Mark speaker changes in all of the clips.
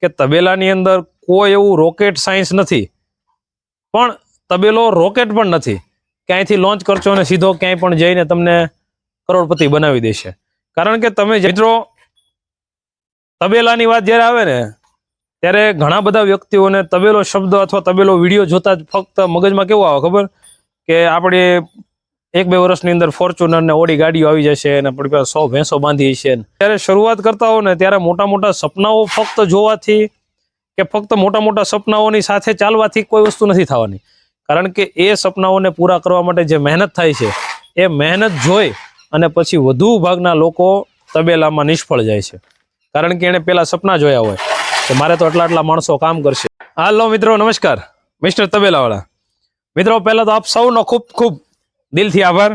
Speaker 1: કે તબેલાની અંદર કોઈ એવું રોકેટ સાયન્સ નથી, પણ તબેલો રોકેટ પણ નથી કે અહીંથી લોન્ચ કરશો અને સીધો ક્યાંય પણ જઈને તમને કરોડપતિ બનાવી દેશે. કારણ કે તમે મિત્રો તબેલાની વાત જ્યારે આવે ને ત્યારે ઘણા બધા વ્યક્તિઓને તબેલો શબ્દ અથવા તબેલો વિડીયો જોતા જ ફક્ત મગજમાં કેવું આવે ખબર, કે આપણે 1-2 વર્ષની અંદર ફોર્ચ્યુનર ને ઓડી ગાડીઓ આવી જશે અને આપણી પાસે 100 ભેંસો બાંધી છે. ત્યારે શરૂઆત કરતા હો ને ત્યારે મોટા મોટા સપનાઓ ફક્ત જોવાથી કે ફક્ત મોટા મોટા સપનાઓની સાથે ચાલવાથી કોઈ વસ્તુ નથી થવાની. કારણ કે એ સપનાઓને પૂરા કરવા માટે જે મહેનત થાય છે એ મહેનત જોઈ અને પછી વધુ ભાગના લોકો તબેલામાં નિષ્ફળ જાય છે. કારણ કે એને પેલા સપના જોયા હોય કે મારે તો આટલા માણસો કામ કરશે. હાલો મિત્રો, નમસ્કાર, મિસ્ટર તબેલાવાળા. મિત્રો, પહેલા તો આપ સૌનો ખૂબ ખૂબ દિલથી આભાર.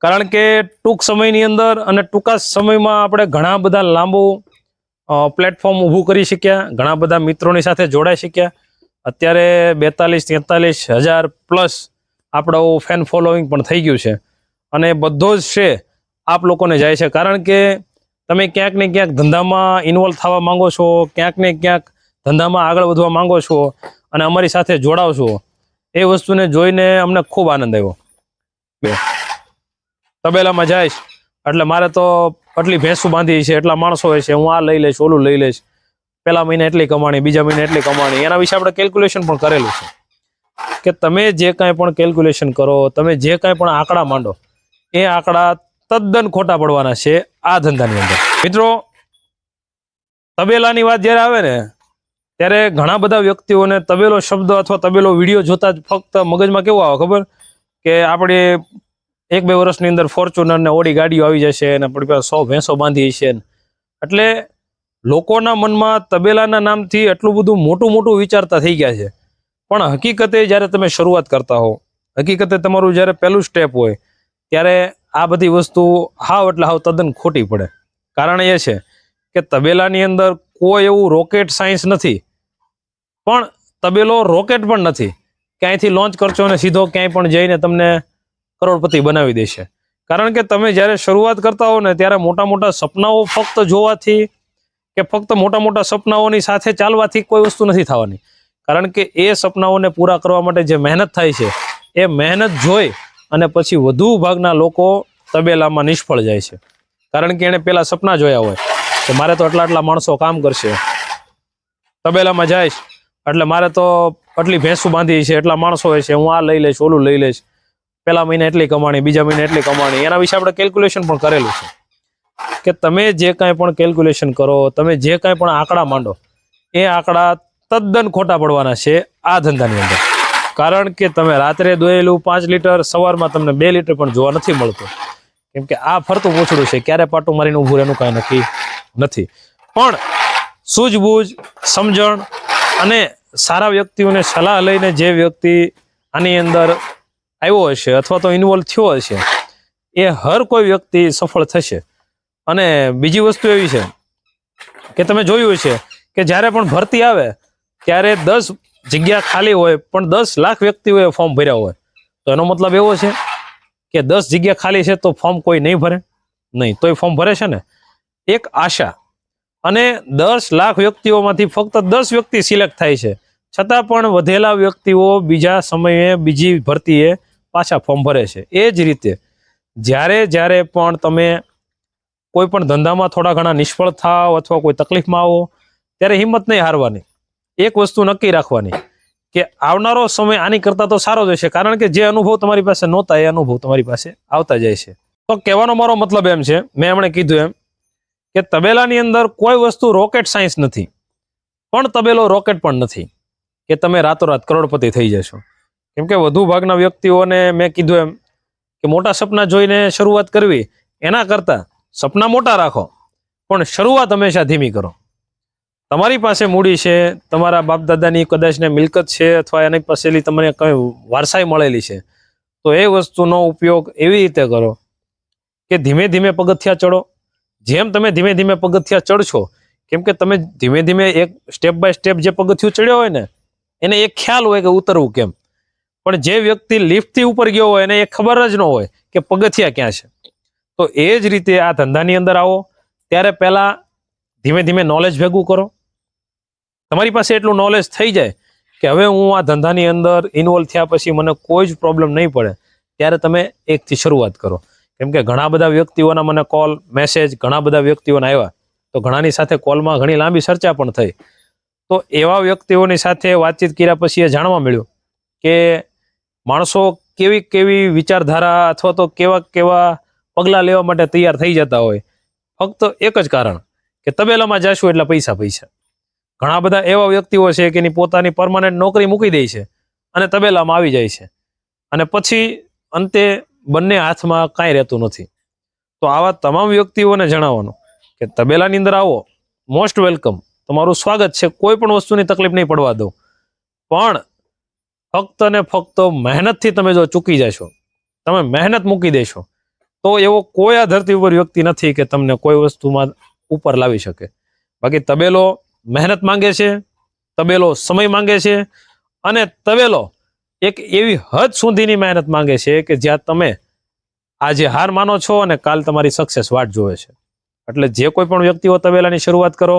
Speaker 1: કારણ કે ટૂંક સમયની અંદર અને ટૂંકા સમયમાં આપણે ઘણા બધા લાંબુ પ્લેટફોર્મ ઊભું કરી શક્યા, ઘણા બધા મિત્રોની સાથે જોડાઈ શક્યા. અત્યારે 42-43 હજાર પ્લસ આપણું ફેન ફોલોઈંગ પણ થઈ ગયું છે અને બધો જ શ્રેય આપ લોકોને જાય છે. કારણ કે તમે ક્યાંક ને ક્યાંક ધંધામાં ઇન્વોલ્વ થવા માંગો છો, ક્યાંક ને ક્યાંક ધંધામાં આગળ વધવા માંગો છો અને અમારી સાથે જોડાવ છો. એ વસ્તુને જોઈને અમને ખૂબ આનંદ આવ્યો. તબેલામાં જઈશ એટલે મારે તો આટલી ભેંસો બાંધી છે, એટલા માણસો હોય છે, હું આ લઈ લઈશ, ઓલું લઈ લઈશ, પહેલા મહિને એટલી કમાણી, બીજા મહિને એટલી કમાણી. એના વિશે આપણે કેલ્ક્યુલેશન પણ કરેલું છે કે તમે જે કાંઈ પણ કેલ્ક્યુલેશન કરો, તમે જે કાંઈ પણ આંકડા માંડો, એ આંકડા તદ્દન ખોટા પડવાના છે આ ધંધાની અંદર. મિત્રો, તબેલાની વાત જ્યારે આવે ને ત્યારે ઘણા બધા વ્યક્તિઓને તબેલો શબ્દ અથવા તબેલો વિડીયો જોતા જ ફક્ત મગજમાં કેવું આવે ખબર, કે આપણે 1-2 વર્ષની અંદર ફોર્ચ્યુનર ને ઓડી ગાડીઓ આવી જશે અને આપણી પાસે 100 ભેંસો બાંધી છે. એટલે લોકોના મનમાં તબેલાના નામથી એટલું બધું મોટું મોટું વિચારતા થઈ ગયા છે. પણ હકીકતે જ્યારે તમે શરૂઆત કરતા હો, હકીકતે તમારું જ્યારે પહેલું સ્ટેપ હોય ત્યારે આ બધી વસ્તુ હાવ એટલે હાવ તદ્દન ખોટી પડે. કારણ એ છે કે તબેલાની અંદર કોઈ એવું રોકેટ સાયન્સ નથી, પણ તબેલો રોકેટ પણ નથી કે અહીંથી લોન્ચ કરશો અને સીધો ક્યાંય પણ જઈને તમને કરોડપતિ બનાવી દેશે. કારણ કે તમે જ્યારે શરૂઆત કરતા હો ને ત્યારે મોટા મોટા સપનાઓ ફક્ત જોવાથી કે ફક્ત મોટા મોટા સપનાઓની સાથે ચાલવાથી કોઈ વસ્તુ નથી થવાની. કારણ કે એ સપનાઓને પૂરા કરવા માટે જે મહેનત થાય છે એ મહેનત જોઈ અને પછી વધુ ભાગના લોકો તબેલામાં નિષ્ફળ જાય છે. કારણ કે એને પેલા સપના જોયા હોય કે મારે તો આટલા માણસો કામ કરશે, તબેલામાં જઈશ એટલે મારે તો આટલી ભેંસો બાંધી છે, એટલા માણસો હોય છે, હું આ લઈ લઈશ, ઓલું લઈ લઈશ, પહેલા મહિને એટલી કમાણી, બીજા મહિને એટલી કમાણી. એના વિશે આપણે કેલ્ક્યુલેશન પણ કરેલું છે કે તમે જે કાંઈ પણ કેલ્ક્યુલેશન કરો, તમે જે કાંઈ પણ આંકડા માંડો, એ આંકડા તદ્દન ખોટા પડવાના છે આ ધંધાની અંદર. કારણ કે તમે રાત્રે દોયેલું 5 લીટર સવારમાં તમને 2 લીટર પણ જોવા નથી મળતું. કેમ કે આ ફરતું પૂછડું છે, ક્યારે પાટું મારીને ઊભું રહેનું કાંઈ નક્કી નથી. પણ સૂઝબૂઝ, સમજણ અને સારા વ્યક્તિઓને સલાહ લઈને જે વ્યક્તિ આની અંદર આવ્યો હશે અથવા તો ઇન્વોલ્વ થયો હશે એ હર કોઈ વ્યક્તિ સફળ થશે. અને બીજી વસ્તુ એવી છે કે તમે જોયું હશે કે જ્યારે પણ ભરતી આવે ત્યારે 10 જગ્યા ખાલી હોય પણ 10 લાખ વ્યક્તિઓએ ફોર્મ ભર્યા હોય. તો એનો મતલબ એવો છે કે 10 જગ્યા ખાલી છે તો ફોર્મ કોઈ નહીં ભરે? નહીં. તો એ ફોર્મ ભરે છે ને. એક આશા. અને 10 લાખ વ્યક્તિઓમાંથી ફક્ત 10 વ્યક્તિ સિલેક્ટ થાય છે, છતાં પણ વધેલા વ્યક્તિઓ બીજા સમયે બીજી ભરતીએ પાછા ફોર્મ ભરે છે. એ જ રીતે જ્યારે પણ તમે કોઈ પણ ધંધામાં થોડા ઘણા નિષ્ફળ થાવ અથવા કોઈ તકલીફમાં આવો ત્યારે હિંમત નહીં હારવાની. એક વસ્તુ નક્કી રાખવાની કે આવનારો સમય આની કરતા તો સારો જ હશે. કારણ કે જે અનુભવ તમારી પાસે નહોતા એ અનુભવ તમારી પાસે આવતા જાય છે. તો કહેવાનો મારો મતલબ એમ છે, મેં હમણે કીધું એમ, કે તબેલાની અંદર કોઈ વસ્તુ રોકેટ સાયન્સ નથી, પણ તબેલો રોકેટ પણ નથી કે તમે રાતોરાત કરોડપતિ થઈ જશો. કેમ કે વધુ ભાગના વ્યક્તિઓને મેં કીધું એમ કે મોટા સપના જોઈને શરૂઆત કરવી, એના કરતાં સપના મોટા રાખો પણ શરૂઆત હંમેશા ધીમી કરો. તમારી પાસે મૂડી છે, તમારા બાપ દાદાની કદાચને મિલકત છે અથવા એની પાસેથી તમને કંઈ વારસાઈ મળેલી છે, તો એ વસ્તુનો ઉપયોગ એવી રીતે કરો કે ધીમે ધીમે પગથિયા ચડો. જેમ તમે ધીમે ધીમે પગથિયા ચડશો, કેમ કે તમે ધીમે ધીમે એક સ્ટેપ બાય સ્ટેપ જે પગથિયું ચડ્યો હોય ને એને એક ખ્યાલ હોય કે ઉતરવું કેમ. પણ જે વ્યક્તિ લિફ્ટથી ઉપર ગયો હોય એને એ ખબર જ ન હોય કે પગથિયા ક્યાં છે. તો એ જ રીતે આ ધંધાની અંદર આવો ત્યારે પહેલા ધીમે ધીમે નોલેજ ભેગું કરો, તમારી પાસે એટલું નોલેજ થઈ જાય કે હવે હું આ ધંધાની અંદર ઇન્વોલ્વ થયા પછી મને કોઈ જ પ્રોબ્લેમ નહીં પડે, ત્યારે તમે એકથી શરૂઆત કરો. કેમ કે ઘણા બધા વ્યક્તિઓના મને કોલ મેસેજ ઘણા બધા વ્યક્તિઓના આવ્યા, તો ઘણાની સાથે કોલમાં ઘણી લાંબી ચર્ચા પણ થઈ. તો એવા વ્યક્તિઓની સાથે વાતચીત કર્યા પછી એ જાણવા મળ્યું કે માણસો કેવી કેવી વિચારધારા અથવા તો કેવા કેવા પગલાં લેવા માટે તૈયાર થઈ જતા હોય, ફક્ત એક જ કારણ કે તબેલામાં જાશું એટલે પૈસા પૈસા. ઘણા બધા એવા વ્યક્તિઓ છે કે એની પોતાની પરમાનન્ટ નોકરી મૂકી દે છે અને તબેલામાં આવી જાય છે, અને પછી અંતે બંને હાથમાં કાંઈ રહેતું નથી. તો આવા તમામ વ્યક્તિઓને જણાવવાનું કે તબેલાની અંદર આવો, મોસ્ટ વેલકમ, તમારું સ્વાગત છે, કોઈ પણ વસ્તુની તકલીફ નહીં પડવા દો. પણ ફક્ત ને ફક્ત મહેનતથી તમે જો ચૂકી જશો, તમે મહેનત મૂકી દેશો, તો એવો કોઈ આ ધરતી ઉપર વ્યક્તિ નથી કે તમને કોઈ વસ્તુમાં ઉપર લાવી શકે. બાકી તબેલો મહેનત માંગે છે, તબેલો સમય માંગે છે, અને તબેલો એક એવી હદ સુધીની મહેનત માંગે છે કે જ્યાં તમે આજે હાર માનો છો અને કાલ તમારી સક્સેસ વાટ જોવે છે. એટલે જે કોઈ પણ વ્યક્તિઓ તબેલાની શરૂઆત કરો,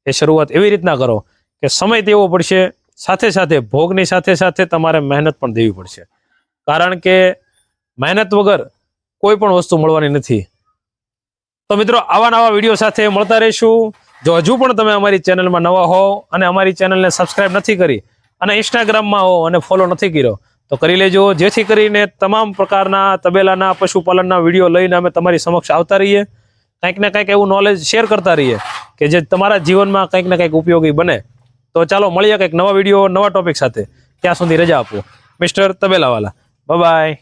Speaker 1: એ શરૂઆત એવી રીતના કરો કે સમય દેવો પડશે, સાથે સાથે ભોગની સાથે સાથે તમારે મહેનત પણ દેવી પડશે. કારણ કે મહેનત વગર કોઈ પણ વસ્તુ મળવાની નથી. તો મિત્રો, આવા નવા વિડીયો સાથે મળતા રહીશું. જો હજુ પણ તમે અમારી ચેનલમાં નવા હો અને અમારી ચેનલને સબસ્ક્રાઇબ નથી કરી અને ઇન્સ્ટાગ્રામમાં હો અને ફોલો નથી કર્યો, તો કરી લેજો, જેથી કરીને તમામ પ્રકારના તબેલાના પશુપાલનના વિડીયો લઈને અમે તમારી સમક્ષ આવતા રહીએ, કંઈક ને કંઈક એવું નોલેજ શેર કરતા રહીએ કે જે તમારા જીવનમાં કંઈક ને કંઈક ઉપયોગી બને. તો ચાલો મળીએ કંઈક નવા વિડીયો નવા ટોપિક સાથે. ત્યાં સુધી રજા આપો. Mister Tabelawala, bye by.